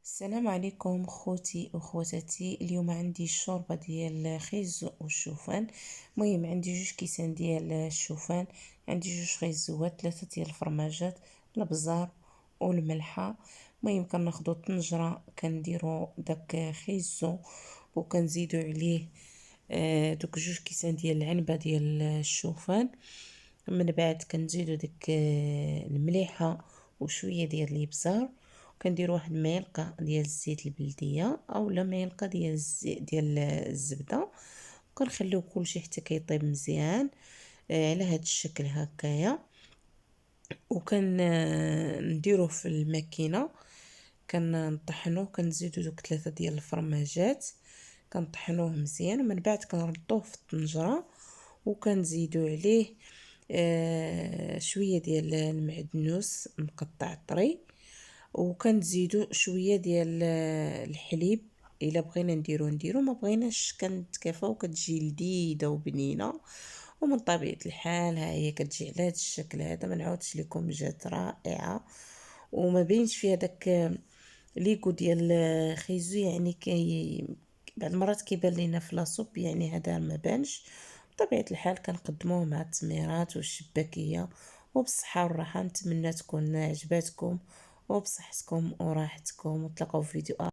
السلام عليكم خوتي وخواتاتي. اليوم عندي الشوربه ديال الخيز والشوفان. المهم عندي جوج كيسان ديال الشوفان، عندي جوج خيزوات، 3 ديال الفرماجات، البزار والملحه. المهم كناخدو طنجره كنديرو داك خيزو وكنزيدو عليه دوك جوج كيسان ديال العنبه ديال الشوفان. من بعد كنزيدو ديك المليحه وشويه ديال الابزار، كندير واحد المعلقه ديال الزيت البلديه اولا معلقه ديال الزيت ديال الزبده، وكنخليو كلشي حتى كيطيب مزيان على هاد الشكل هكايا. نديروه في الماكينه، كنطحنوه، كنزيدو دوك 3 ديال الفرماجات كنطحنوه مزيان، ومن بعد كنردوه في الطنجره وكنزيدو عليه شويه ديال المعدنوس مقطع طري، وكنزيدو شويه ديال الحليب. الا بغينا نديرو، ما بغيناش كنتكافاو، كتجي لذيذه وبنينه. ومن طبيعه الحال ها هي كتجي على هذا الشكل هذا. ما نعاودش لكم، جات رائعه وما بينش فيها داك ليكو ديال خيزو، يعني بعض المرات كيبان لينا في لاصوب، يعني هذا ما بانش. بطبيعه الحال كنقدموه مع التميرات والشباكيه وبالصحه والراحه. نتمنى تكون عجباتكم وبصحتكم وراحتكم، وتلاقاو في فيديو